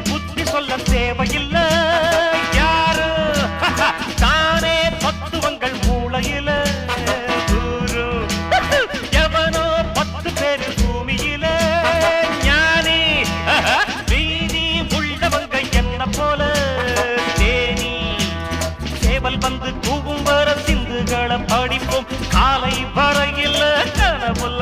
புத்தி சொல்ல தேவையில்லை யாரு தானே தத்துவங்கள் மூளையில குரு எவனோ 10 பேரு பூமியில ஞானி வீதி உள்ளவங்க என்ன போல தேனி சேவல் வந்து கூவும் வர சிந்துகளை படிப்போம் காலை வரையில் கனவுள்ள